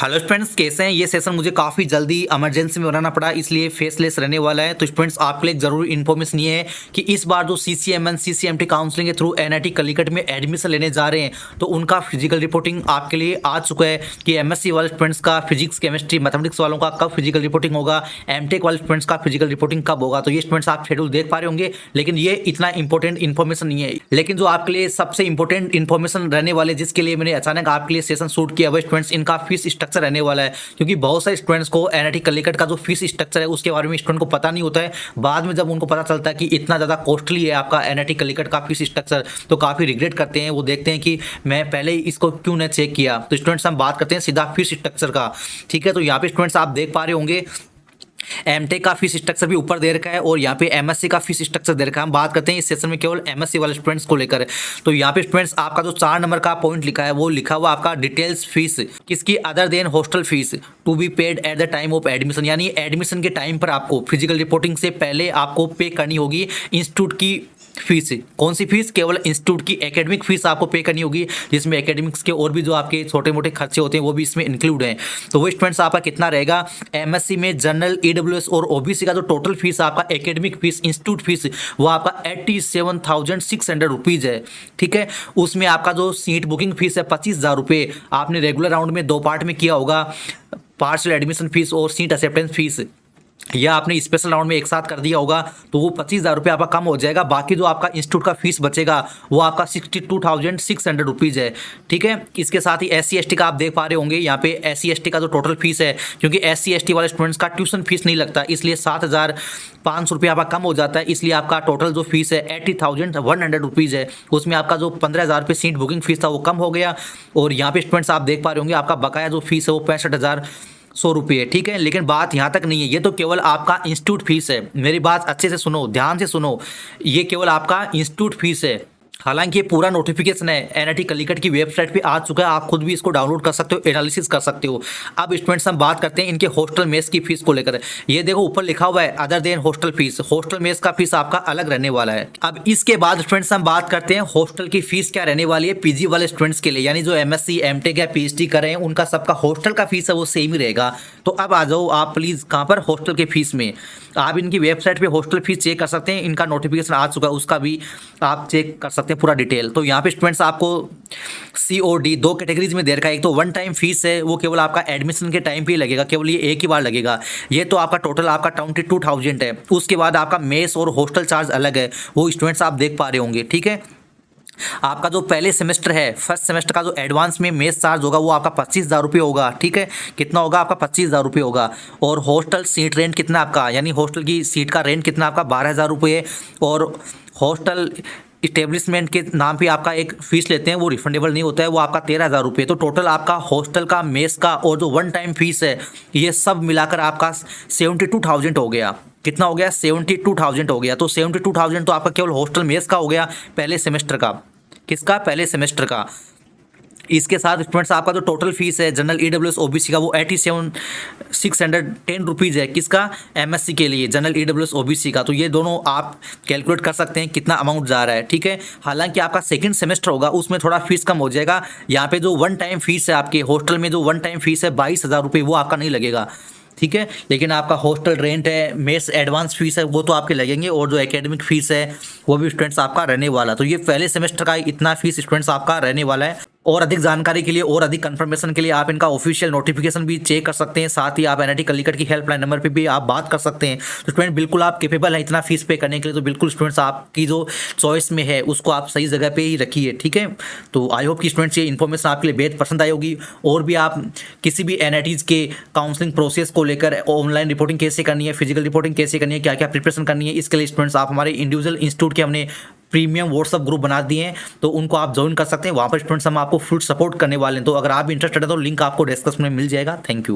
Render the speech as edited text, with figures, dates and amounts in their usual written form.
Hello students, कैसे हैं। ये सेशन मुझे काफ़ी जल्दी इमरजेंसी में बनाना पड़ा, इसलिए फेसलेस रहने वाला है। तो स्टूडेंट्स, आपके लिए एक ज़रूरी इन्फॉर्मेशन ये है कि इस बार जो CCMN CCMT काउंसलिंग के थ्रू NIT कलिकट में एडमिशन लेने जा रहे हैं, तो उनका फिजिकल रिपोर्टिंग आपके लिए आ चुका है कि MSc वाले स्टूडेंट्स का फिजिक्स केमिस्ट्री मैथमेटिक्स वालों का कब फिजिकल रिपोर्टिंग होगा, MTech वाले स्टूडेंट्स का फिजिकल रिपोर्टिंग कब होगा। तो ये स्टूडेंट्स आप शेड्यूल देख पा रहे होंगे, लेकिन ये इतना इंपॉर्टेंट इन्फॉर्मेशन नहीं है। लेकिन जो आपके लिए सबसे इंपॉर्टेंट इन्फॉर्मेशन रहने वाले, जिसके लिए मैंने अचानक आपके लिए सेशन शूट किया, वह स्टूडेंट्स इनका फीस स्ट्रक्चर रहने वाला है। क्योंकि बहुत सारे स्टूडेंट्स को NIT कलिकट का जो फीस स्ट्रक्चर है उसके बारे में स्टूडेंट को पता नहीं होता है। बाद में जब उनको पता चलता है कि इतना ज़्यादा कॉस्टली है आपका NIT कलिकट का फीस स्ट्रक्चर, तो काफ़ी रिग्रेट करते हैं। वो देखते हैं कि मैं पहले ही इसको क्यों नहीं चेक किया। तो स्टूडेंट्स, हम बात करते हैं सीधा फीस स्ट्रक्चर का। ठीक है, तो यहाँ पे स्टूडेंट्स आप देख पा रहे होंगे MTech का फीस स्ट्रक्चर भी ऊपर दे रखा है और यहाँ पे MSc का फीस स्ट्रक्चर दे रखा है। हम बात करते हैं इस सेशन में केवल MSc वाले स्टूडेंट्स को लेकर। तो यहाँ पे स्टूडेंट्स आपका जो 4 नंबर का पॉइंट लिखा है, वो लिखा हुआ आपका डिटेल्स फीस किसकी, other than hostel fees to be paid at the time of admission. यानी एडमिशन के टाइम पर आपको फिजिकल रिपोर्टिंग से पहले आपको पे करनी होगी इंस्टीट्यूट की फीस। कौन सी फीस? केवल इंस्टीट्यूट की एकेडमिक फीस आपको पे करनी होगी, जिसमें एकेडमिक्स के और भी जो आपके छोटे मोटे खर्चे होते हैं वो भी इसमें इंक्लूड हैं। तो वो स्टूडेंट्स आपका कितना रहेगा? MSc में जनरल, EWS और OBC का जो टोटल फीस आपका एकेडमिक फीस, इंस्टीट्यूट फीस, वो आपका 87,600 रुपीज़ है। ठीक है, उसमें आपका जो सीट बुकिंग फीस है 25,000 रुपये। आपने रेगुलर राउंड में 2 पार्ट में किया होगा, पार्शियल एडमिशन फीस और सीट एक्सेप्टेंस फीस, या आपने स्पेशल राउंड में एक साथ कर दिया होगा, तो वो 25,000 रुपये आपका कम हो जाएगा। बाकी जो आपका इंस्टीट्यूट का फीस बचेगा वो आपका 62,600 रुपीज़ है। ठीक है, इसके साथ ही SC ST का आप देख पा रहे होंगे, यहाँ पे SC ST का जो टोटल फीस है, क्योंकि SC ST वाले स्टूडेंट्स का ट्यूशन फीस नहीं लगता, इसलिए 7,500 रुपये आपका कम हो जाता है। इसलिए आपका टोटल जो फीस है 80,100 रुपीज़ है। उसमें आपका जो 15,000 रुपये सीट बुकिंग फीस था वो कम हो गया। और यहाँ पे स्टूडेंट्स आप देख पा रहे होंगे आपका बकाया जो फीस है वो 65,100 रुपये। ठीक है, लेकिन बात यहाँ तक नहीं है, ये तो केवल आपका इंस्टीट्यूट फीस है। मेरी बात अच्छे से सुनो, ध्यान से सुनो, ये केवल आपका इंस्टीट्यूट फीस है। हालांकि ये पूरा नोटिफिकेशन है NIT कलिकट की वेबसाइट पे आ चुका है, आप खुद भी इसको डाउनलोड कर सकते हो, एनालिसिस कर सकते हो। अब स्टूडेंट्स, हम बात करते हैं इनके हॉस्टल मेस की फीस को लेकर। ये देखो ऊपर लिखा हुआ है other than hostel fees, hostel mess का फीस आपका अलग रहने वाला है। अब इसके बाद स्टूडेंट्स हम बात करते हैं हॉस्टल की फीस क्या रहने वाली है PG वाले स्टूडेंट्स के लिए, यानी जो MSc MTech या PhD कर रहे हैं उनका सबका हॉस्टल का फीस है वो सेम ही रहेगा। तो अब आ जाओ आप प्लीज़ कहाँ पर, हॉस्टल के फीस में। आप इनकी वेबसाइट पे हॉस्टल फीस चेक कर सकते हैं, इनका नोटिफिकेशन आ चुका है, उसका भी आप चेक कर सकते हैं पूरा डिटेल। तो यहाँ पे स्टूडेंट्स आपको COD 2 कैटेगरीज में दे रखा है। एक तो 1 टाइम फीस है, वो केवल आपका एडमिशन के टाइम पे ही लगेगा, केवल ये एक ही बार लगेगा। ये तो आपका टोटल आपका 22,000 है। उसके बाद आपका मेस और हॉस्टल चार्ज अलग है, वो स्टूडेंट्स आप देख पा रहे होंगे। ठीक है, आपका जो पहले सेमेस्टर है, फर्स्ट सेमेस्टर का जो एडवांस में मेस चार्ज होगा वो आपका 25,000 रुपये होगा। ठीक है, कितना होगा आपका? 25,000 रुपये होगा। और हॉस्टल सीट रेंट कितना आपका, यानी हॉस्टल की सीट का रेंट कितना आपका? 12,000 रुपये। और हॉस्टल इस्टेब्लिशमेंट के नाम पे आपका एक फ़ीस लेते हैं, वो रिफंडेबल नहीं होता है, वो आपका 13,000 रुपये। तो टोटल आपका हॉस्टल का, मेस का और जो 1 टाइम फीस है, ये सब मिलाकर आपका 72,000 हो गया। कितना हो गया? 72,000 हो गया। तो 72,000 तो आपका केवल हॉस्टल मेस का हो गया पहले सेमेस्टर का। किसका? पहले सेमेस्टर का। इसके साथ स्टूडेंट्स आपका जो टोटल फीस है जनरल, EWS OBC का, वो 87,610 रुपीज़ है। किसका? MSc के लिए, जनरल, EWS OBC का। तो ये दोनों आप कैलकुलेट कर सकते हैं कितना अमाउंट जा रहा है। ठीक है, हालांकि आपका सेकंड सेमेस्टर होगा, उसमें थोड़ा फीस कम हो जाएगा। यहाँ पे जो 1 टाइम फीस है आपके हॉस्टल में, जो 1 टाइम फीस है 22,000 रुपये, वो आपका नहीं लगेगा। ठीक है, लेकिन आपका हॉस्टल रेंट है, मेस एडवांस फीस है, वो तो आपके लगेंगे। और जो एकेडमिक फीस है वो भी स्टूडेंट्स आपका रहने वाला। तो ये पहले सेमेस्टर का इतना फीस स्टूडेंट्स आपका रहने वाला है। और अधिक जानकारी के लिए और अधिक कंफर्मेशन के लिए आप इनका ऑफिशियल नोटिफिकेशन भी चेक कर सकते हैं। साथ ही आप NIT कलिकट की हेल्पलाइन नंबर पे भी आप बात कर सकते हैं। तो स्टूडेंट, बिल्कुल आप कैपेबल हैं इतना फीस पे करने के लिए। तो बिल्कुल स्टूडेंट्स, आपकी जो चॉइस में है उसको आप सही जगह पे ही रखिए। ठीक है, तो आई होप कि स्टूडेंट्स ये इन्फॉर्मेशन आपके लिए बेहद पसंद आई होगी। और भी आप किसी भी NITs के काउंसलिंग प्रोसेस को लेकर, ऑनलाइन रिपोर्टिंग कैसे करनी है, फिजिकल रिपोर्टिंग कैसे करनी है, क्या क्या प्रिपरेशन करनी है, इसके लिए स्टूडेंट्स आप हमारे इंडिविजुअल इंस्टीट्यूट के हमने प्रीमियम व्हाट्सअप ग्रुप बना दिए हैं, तो उनको आप ज्वाइन कर सकते हैं। वहाँ पर स्टूडेंट्स हम आपको फुल सपोर्ट करने वाले हैं। तो अगर आप इंटरेस्टेड है तो लिंक आपको डिस्क्रिप्शन में मिल जाएगा। Thank you.